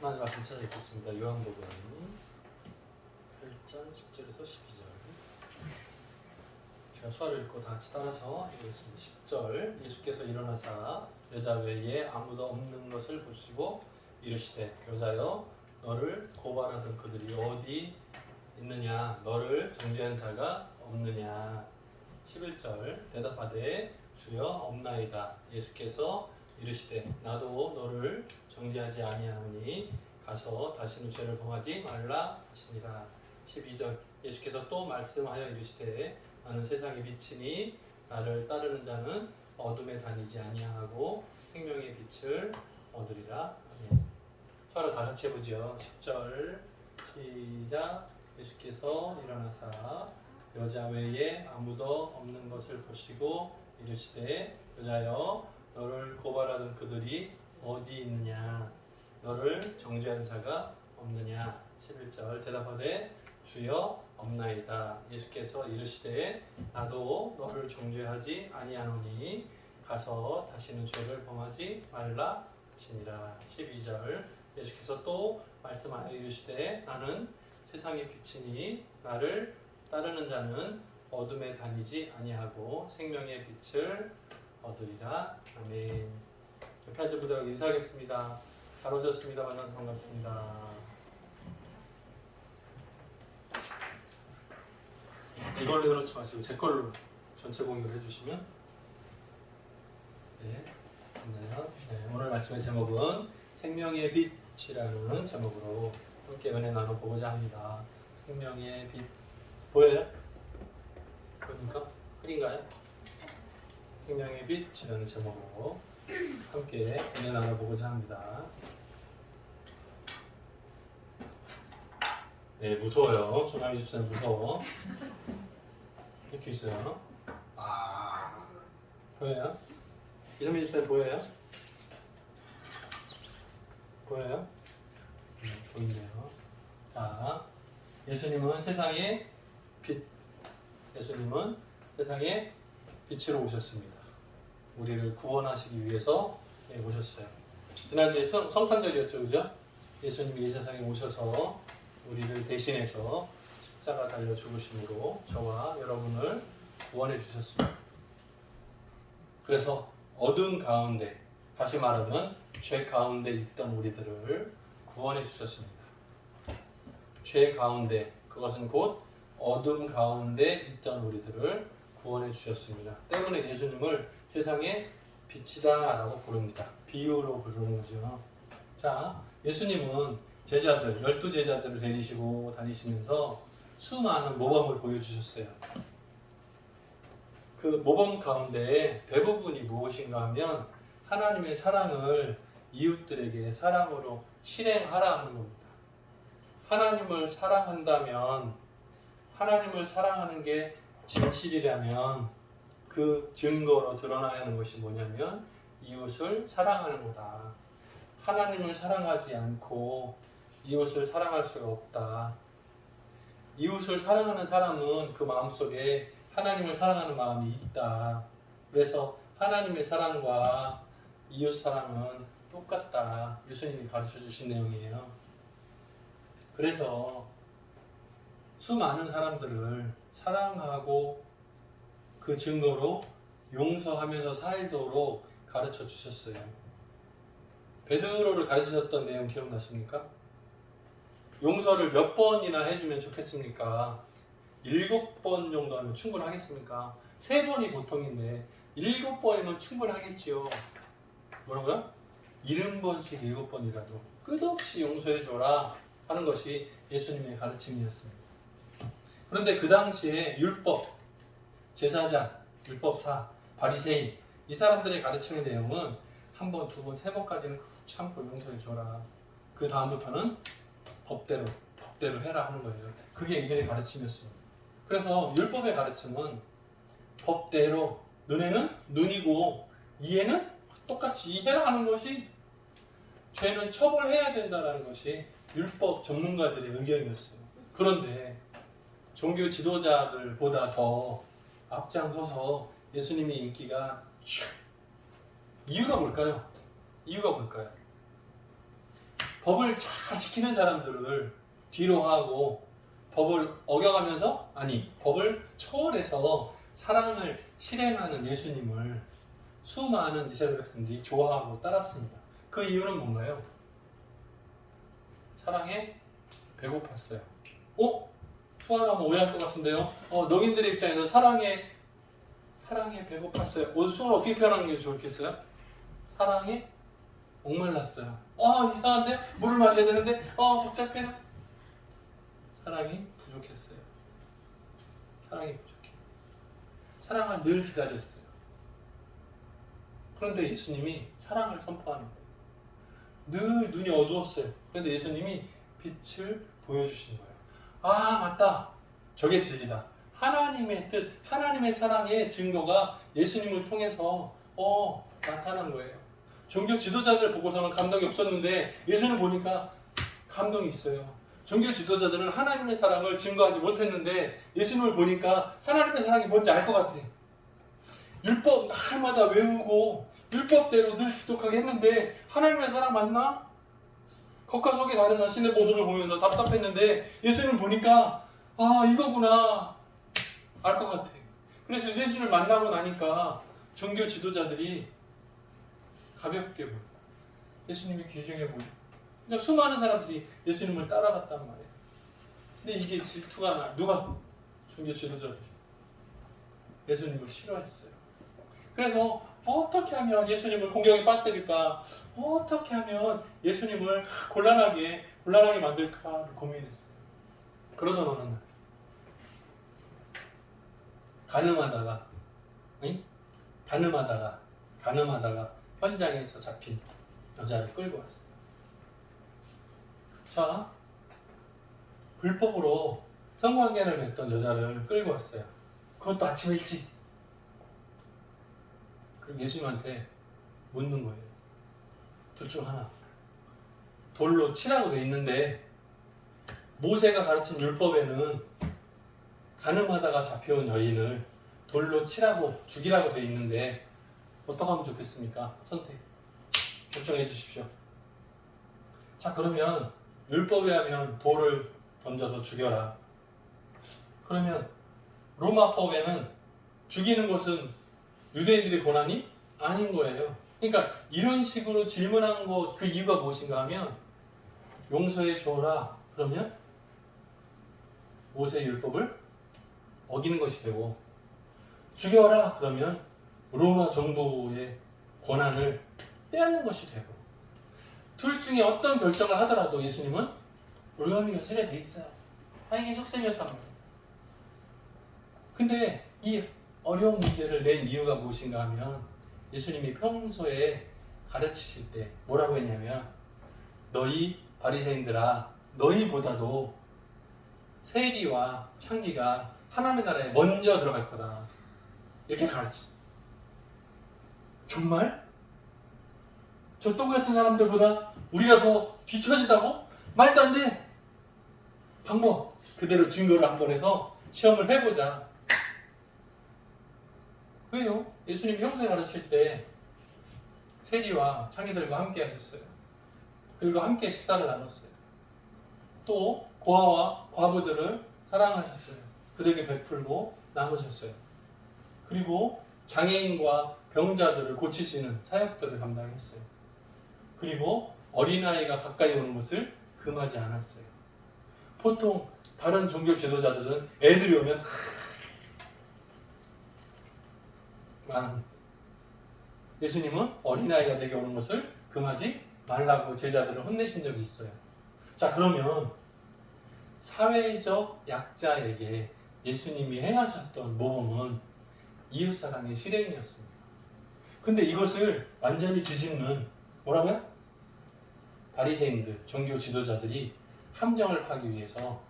하나님 말씀 찾아뵙겠습니다. 요한복음 8장 10절에서 12절. 제가 수화를 읽고 다 같이 따라서 읽겠습니다. 10절. 예수께서 일어나사 여자 외에 아무도 없는 것을 보시고 이르시되 여자여 너를 고발하던 그들이 어디 있느냐 너를 정죄한 자가 없느냐. 11절. 대답하되 주여 없나이다. 예수께서 이르시되 나도 너를 정죄하지 아니하노니 가서 다시는 죄를 범하지 말라 하시니라. 12절. 예수께서 또 말씀하여 이르시되 나는 세상의 빛이니 나를 따르는 자는 어둠에 다니지 아니하고 생명의 빛을 얻으리라. 서로 다 같이 해보죠. 10절 시작. 예수께서 일어나사 여자 외에 아무도 없는 것을 보시고 이르시되 여자여 너를 고발하던 그들이 어디 있느냐 너를 정죄한 자가 없느냐. 11절. 대답하되 주여 없나이다. 예수께서 이르시되 나도 너를 정죄하지 아니하노니 가서 다시는 죄를 범하지 말라 하시니라. 12절. 예수께서 또 말씀하여 이르시되 나는 세상의 빛이니 나를 따르는 자는 어둠에 다니지 아니하고 생명의 빛을 얻으리라. 아멘. 옆에 앉은 분들하고 인사하겠습니다. 잘 오셨습니다. 만나서 반갑습니다. 이걸로 해놓지 마시고 제 걸로 전체 공유를 해주시면 네, 좋네요. 네, 오늘 말씀의 제목은 생명의 빛이라는 제목으로 함께 은혜 나눠보고자 합니다. 생명의 빛 보여요? 보입니까? 흐린가요? 생명의 빛이라는 제목으로 함께 은혜 나눠보고자 합니다. 네, 무서워요. 조남이 집사님 무서워. 이렇게 있어요. 보여요? 이선미 집사님 보여요? 보여요? 네, 보이네요. 자, 예수님은 세상의 빛. 예수님은 세상의 빛으로 오셨습니다. 우리를 구원하시기 위해서 오셨어요. 지난주에 성탄절이었죠, 그죠? 예수님이 이 세상에 오셔서 우리를 대신해서 십자가 달려 죽으심으로 저와 여러분을 구원해 주셨습니다. 그래서 어둠 가운데, 다시 말하면 죄 가운데 있던 우리들을 구원해 주셨습니다. 죄 가운데, 그것은 곧 어둠 가운데 있던 우리들을 구원해 주셨습니다. 때문에 예수님을 세상의 빛이다 라고 부릅니다. 비유로 부르는 거죠. 자, 예수님은 제자들, 12제자들을 데리시고 다니시면서 수많은 모범을 보여주셨어요. 그 모범 가운데 대부분이 무엇인가 하면 하나님의 사랑을 이웃들에게 사랑으로 실행하라 하는 겁니다. 하나님을 사랑한다면, 하나님을 사랑하는 게 진실이라면 그 증거로 드러나야 하는 것이 뭐냐면 이웃을 사랑하는 거다. 하나님을 사랑하지 않고 이웃을 사랑할 수가 없다. 이웃을 사랑하는 사람은 그 마음속에 하나님을 사랑하는 마음이 있다. 그래서 하나님의 사랑과 이웃 사랑은 똑같다. 예수님이 가르쳐 주신 내용이에요. 그래서 수많은 사람들을 사랑하고 그 증거로 용서하면서 살도록 가르쳐 주셨어요. 베드로를 가르치셨던 내용 기억나십니까? 용서를 몇 번이나 해주면 좋겠습니까? 7번 정도 하면 충분하겠습니까? 3번이 보통인데 7번이면 충분하겠지요. 뭐라고요? 70번씩 7번이라도 끝없이 용서해줘라 하는 것이 예수님의 가르침이었습니다. 그런데 그 당시에 율법, 제사장, 율법사, 바리새인 이 사람들의 가르침의 내용은 1번, 2번, 3번까지는 참고 용서해줘라. 그 다음부터는 법대로 해라 하는 거예요. 그게 이들의 가르침이었습니다. 그래서 율법의 가르침은 법대로, 눈에는 눈이고 이해는 똑같이 이해라 하는 것이, 죄는 처벌해야 된다는 것이 율법 전문가들의 의견이었어요. 그런데 종교 지도자들보다 더 앞장서서 예수님의 인기가 이유가 뭘까요? 법을 잘 지키는 사람들을 뒤로 하고 법을 어겨가면서 법을 초월해서 사랑을 실행하는 예수님을 수많은 이스라엘 백성들이 좋아하고 따랐습니다. 그 이유는 뭔가요? 사랑에 배고팠어요. 수아라면 오해할 것 같은데요. 너희들의 입장에서 사랑에 배고팠어요. 수아를 어떻게 표현하는 게 좋겠어요? 사랑에 목말랐어요. 이상한데? 물을 마셔야 되는데? 복잡해요. 사랑이 부족했어요. 사랑이 부족해. 사랑을 늘 기다렸어요. 그런데 예수님이 사랑을 선포하는 거예요. 늘 눈이 어두웠어요. 그런데 예수님이 빛을 보여주신 거예요. 맞다. 저게 진리다. 하나님의 뜻, 하나님의 사랑의 증거가 예수님을 통해서 나타난 거예요. 종교 지도자들 보고서는 감동이 없었는데 예수를 보니까 감동이 있어요. 종교 지도자들은 하나님의 사랑을 증거하지 못했는데 예수님을 보니까 하나님의 사랑이 뭔지 알 것 같아. 율법 날마다 외우고 율법대로 늘 지독하게 했는데 하나님의 사랑 맞나? 겉과 속이 다른 자신의 모습을 보면서 답답했는데 예수님을 보니까 이거구나 알 것 같아. 그래서 예수님을 만나고 나니까 종교 지도자들이 가볍게 보여. 예수님이 귀중해 보여. 그러니까 수많은 사람들이 예수님을 따라갔단 말이에요. 근데 이게 질투가 나. 누가? 종교 지도자들이 예수님을 싫어했어요. 그래서 어떻게 하면 예수님을 공경에 빠뜨릴까? 어떻게 하면 예수님을 곤란하게 만들까를 고민했어요. 그러던 어느 날 가늠하다가 현장에서 잡힌 여자를 끌고 왔어요. 자, 불법으로 성관계를 맺던 여자를 끌고 왔어요. 그것도 아침 일찍. 그럼 예수님한테 묻는 거예요. 둘 중 하나. 돌로 치라고 돼 있는데 모세가 가르친 율법에는 가늠하다가 잡혀온 여인을 돌로 치라고 죽이라고 돼 있는데 어떻게 하면 좋겠습니까? 선택. 결정해 주십시오. 자, 그러면 율법에 하면 돌을 던져서 죽여라. 그러면 로마법에는 죽이는 것은 유대인들의 권한이 아닌 거예요. 그러니까 이런 식으로 질문한 것, 그 이유가 무엇인가 하면 용서해 주어라. 그러면 모세의 율법을 어기는 것이 되고 죽여라. 그러면 로마 정부의 권한을 빼앗는 것이 되고 둘 중에 어떤 결정을 하더라도 예수님은 올가미 결정이 돼 있어요. 이게 속셈이었단 말이에요. 근데 이 어려운 문제를 낸 이유가 무엇인가 하면 예수님이 평소에 가르치실 때 뭐라고 했냐면 너희 바리새인들아 너희보다도 세리와 창기가 하나님의 나라에 먼저 들어갈 거다. 이렇게 가르쳤어. 정말? 저 똑같은 사람들보다 우리가 더 뒤처진다고? 말도 안 돼! 방법 그대로 증거를 한번 해서 시험을 해보자. 왜요? 예수님이 평소에 가르칠 때 세리와 창기들과 함께 하셨어요. 그리고 함께 식사를 나눴어요. 또 고아와 과부들을 사랑하셨어요. 그들에게 베풀고 나누셨어요. 그리고 장애인과 병자들을 고치시는 사역들을 감당했어요. 그리고 어린아이가 가까이 오는 것을 금하지 않았어요. 보통 다른 종교 지도자들은 애들이 오면 많은 예수님은 어린아이가 내게 오는 것을 금하지 말라고 제자들을 혼내신 적이 있어요. 자, 그러면 사회적 약자에게 예수님이 행하셨던 모범은 이웃사랑의 실행이었습니다. 근데 이것을 완전히 뒤집는 뭐라고요? 바리새인들, 종교 지도자들이 함정을 파기 위해서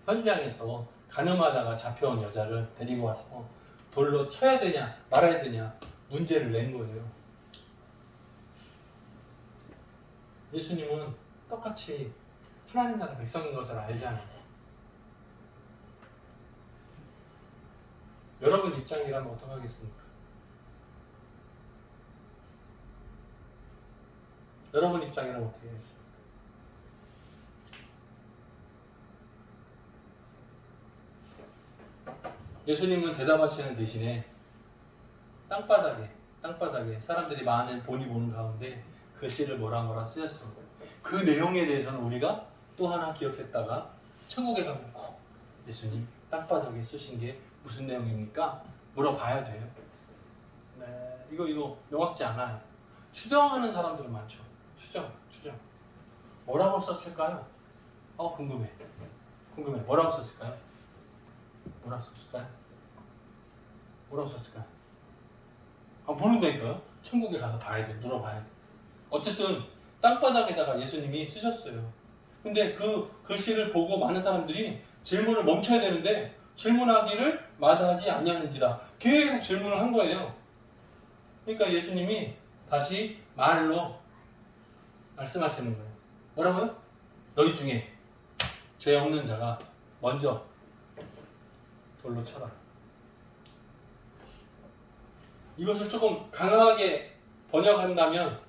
현장에서 가늠하다가 잡혀온 여자를 데리고 와서 돌로 쳐야 되냐 말아야 되냐 문제를 낸 거예요. 예수님은 똑같이 하나님 나라 백성인 것을 알잖아요. 여러분 입장이라면 어떡하겠습니까? 여러분 입장에는 어떻게 하겠습니까? 예수님은 대답하시는 대신에 땅바닥에 사람들이 많은 본이 보는 가운데 글씨를 뭐라 쓰셨습니다. 그 내용에 대해서는 우리가 또 하나 기억했다가 천국에 가면 꼭 예수님 땅바닥에 쓰신 게 무슨 내용입니까? 물어봐야 돼요. 네, 이거 명확지 않아요. 추정하는 사람들은 많죠. 추정. 뭐라고 썼을까요? 궁금해. 뭐라고 썼을까요? 모른다니까요. 천국에 가서 봐야 돼. 물어봐야 돼. 어쨌든 땅바닥에다가 예수님이 쓰셨어요. 근데 그 글씨를 보고 많은 사람들이 질문을 멈춰야 되는데 질문하기를 마다하지 아니하는지라 계속 질문을 한 거예요. 그러니까 예수님이 다시 말로 말씀하시는 거예요. 뭐라고요? 너희 중에 죄 없는 자가 먼저 돌로 쳐라. 이것을 조금 강하게 번역한다면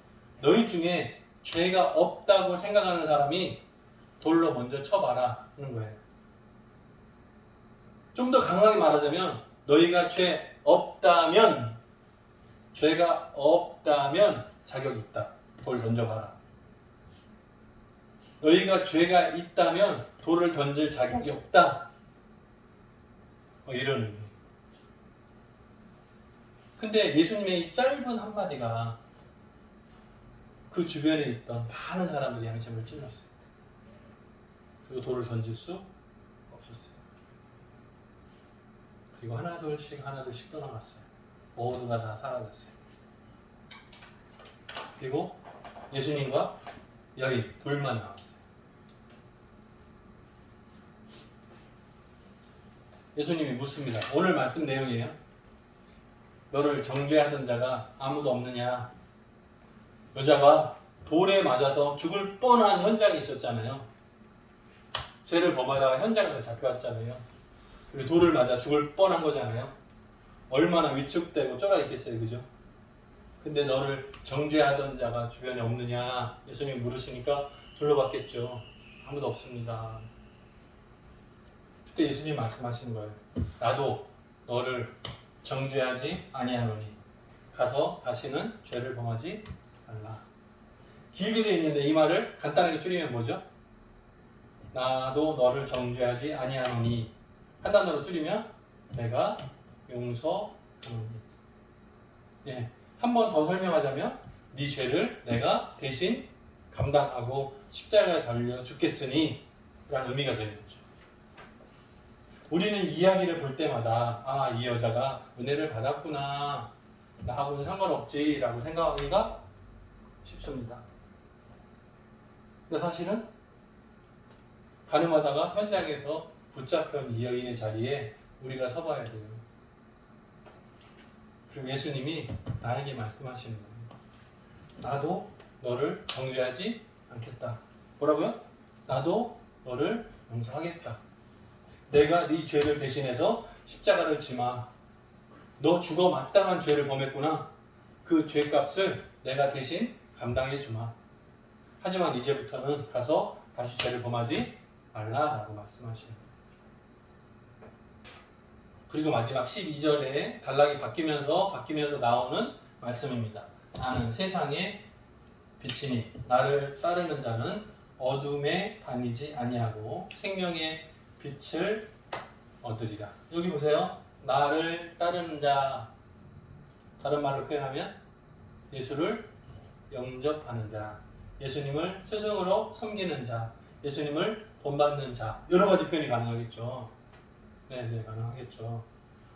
너희 중에 죄가 없다고 생각하는 사람이 돌로 먼저 쳐봐라 하는 거예요. 좀 더 강하게 말하자면 너희가 죄가 없다면 자격이 있다. 돌 던져봐라. 너희가 죄가 있다면 돌을 던질 자격이 없다. 이런 의미. 근데 예수님의 이 짧은 한마디가 그 주변에 있던 많은 사람들의 양심을 찔렀어요. 그리고 돌을 던질 수 없었어요. 그리고 하나둘씩 떠나갔어요. 모두가 다 사라졌어요. 그리고 예수님과 여인 둘만 나왔어요. 예수님이 묻습니다. 오늘 말씀 내용이에요. 너를 정죄하던 자가 아무도 없느냐? 여자가 돌에 맞아서 죽을 뻔한 현장이 있었잖아요. 죄를 범하다가 현장에서 잡혀왔잖아요. 그리고 돌을 맞아 죽을 뻔한 거잖아요. 얼마나 위축되고 쫄아 있겠어요, 그죠? 근데 너를 정죄하던 자가 주변에 없느냐? 예수님이 물으시니까 둘러봤겠죠. 아무도 없습니다. 그때 예수님 말씀하시는 거예요. 나도 너를 정죄하지 아니하노니 가서 다시는 죄를 범하지 말라. 길게 되어 있는데 이 말을 간단하게 줄이면 뭐죠? 나도 너를 정죄하지 아니하노니 한 단어로 줄이면 내가 용서하노니. 예, 한 번 더 설명하자면 네 죄를 내가 대신 감당하고 십자가에 달려 죽겠으니 라는 의미가 되는 거죠. 우리는 이야기를 볼 때마다 이 여자가 은혜를 받았구나, 나하고는 상관없지 라고 생각하기가 쉽습니다. 근데 사실은 가늠하다가 현장에서 붙잡힌 이 여인의 자리에 우리가 서봐야 돼요. 그리고 예수님이 나에게 말씀하시는 거예요. 나도 너를 정죄하지 않겠다. 뭐라고요? 나도 너를 용서하겠다. 내가 네 죄를 대신해서 십자가를 지마. 너 죽어 마땅한 죄를 범했구나. 그 죄값을 내가 대신 감당해 주마. 하지만 이제부터는 가서 다시 죄를 범하지 말라라고 말씀하시는 거예요. 그리고 마지막 12절에 단락이 바뀌면서 나오는 말씀입니다. 나는 세상의 빛이니 나를 따르는 자는 어둠에 다니지 아니하고 생명의 빛을 얻으리라. 여기 보세요. 나를 따르는 자, 다른 말로 표현하면 예수를 영접하는 자, 예수님을 스승으로 섬기는 자, 예수님을 본받는 자, 여러 가지 표현이 가능하겠죠. 네, 가능하겠죠.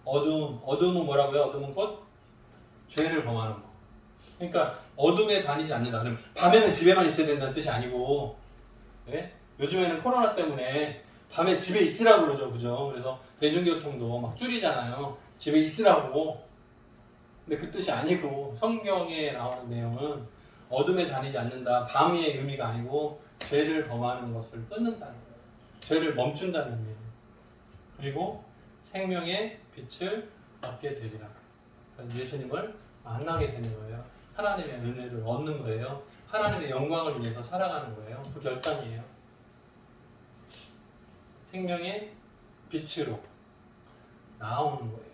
어둠은 뭐라고요? 어둠은 곧 죄를 범하는 거. 그러니까 어둠에 다니지 않는다. 그러면 밤에는 집에만 있어야 된다는 뜻이 아니고, 네? 요즘에는 코로나 때문에 밤에 집에 있으라고 그러죠, 그죠? 그래서 대중교통도 막 줄이잖아요. 집에 있으라고. 근데 그 뜻이 아니고 성경에 나오는 내용은 어둠에 다니지 않는다. 밤의 의미가 아니고 죄를 범하는 것을 끊는다는 거예요. 죄를 멈춘다는 의미예요. 그리고 생명의 빛을 얻게 되리라. 예수님을 만나게 되는 거예요. 하나님의 은혜를 얻는 거예요. 하나님의 영광을 위해서 살아가는 거예요. 그 결단이에요. 생명의 빛으로 나오는 거예요.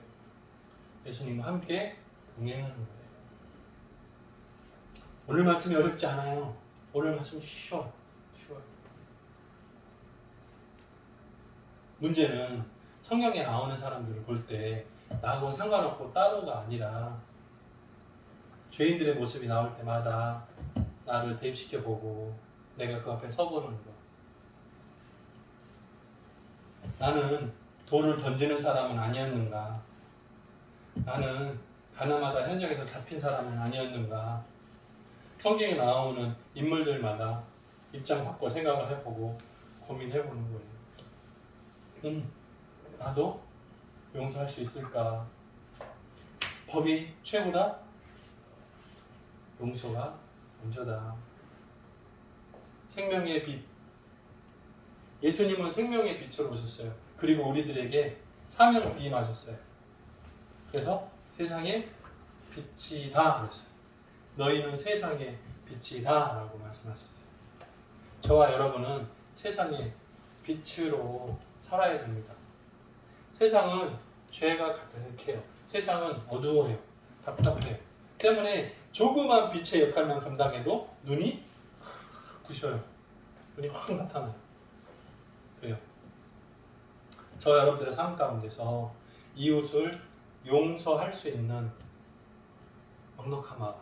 예수님과 함께 동행하는 거예요. 오늘 말씀이 어렵지 않아요. 오늘 말씀 쉬워요. 문제는 성경에 나오는 사람들을 볼 때 나하고는 상관없고 따로가 아니라 죄인들의 모습이 나올 때마다 나를 대입시켜 보고 내가 그 앞에 서보는 거. 나는 돌을 던지는 사람은 아니었는가? 나는 가나마다 현장에서 잡힌 사람은 아니었는가? 성경에 나오는 인물들마다 입장 바꿔 생각을 해보고 고민해보는 거예요. 나도 용서할 수 있을까? 법이 최고다? 용서가 먼저다. 생명의 빛. 예수님은 생명의 빛으로 오셨어요. 그리고 우리들에게 사명을 부임하셨어요. 그래서 세상의 빛이다 그랬어요. 너희는 세상의 빛이다 라고 말씀하셨어요. 저와 여러분은 세상의 빛으로 살아야 됩니다. 세상은 죄가 가득해요. 세상은 어두워요. 답답해요. 때문에 조그만 빛의 역할만 감당해도 눈이 부셔요. 눈이 확 나타나요. 그래요. 저 여러분들의 삶 가운데서 이웃을 용서할 수 있는 넉넉한 마음.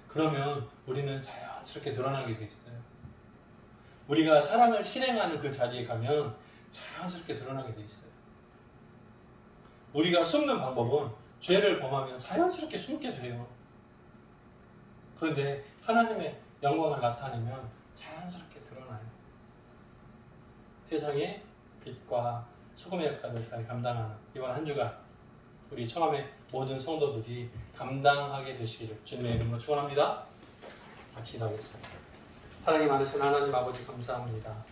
그러면 우리는 자연스럽게 드러나게 돼 있어요. 우리가 사랑을 실행하는 그 자리에 가면 자연스럽게 드러나게 돼 있어요. 우리가 숨는 방법은 죄를 범하면 자연스럽게 숨게 돼요. 그런데 하나님의 영광을 나타내면 자연스럽게 드러나요. 세상의 빛과 소금의 역할을 잘 감당하는 이번 한 주간 우리 청함의 모든 성도들이 감당하게 되시기를 주님의 이름으로 축원합니다. 같이 기도하겠습니다. 사랑이 많으신 하나님 아버지 감사합니다.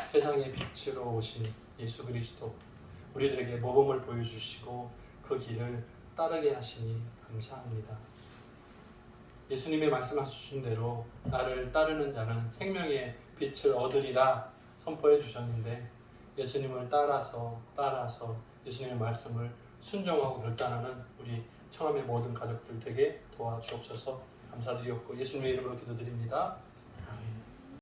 세상의 빛으로 오신 예수 그리스도 우리들에게 모범을 보여주시고 그 길을 따르게 하시니 감사합니다. 예수님의 말씀하신 대로 나를 따르는 자는 생명의 빛을 얻으리라 선포해 주셨는데 예수님을 따라서 예수님의 말씀을 순종하고 결단하는 우리 청함의 모든 가족들 되게 도와주옵소서. 감사드리옵고 예수님의 이름으로 기도드립니다.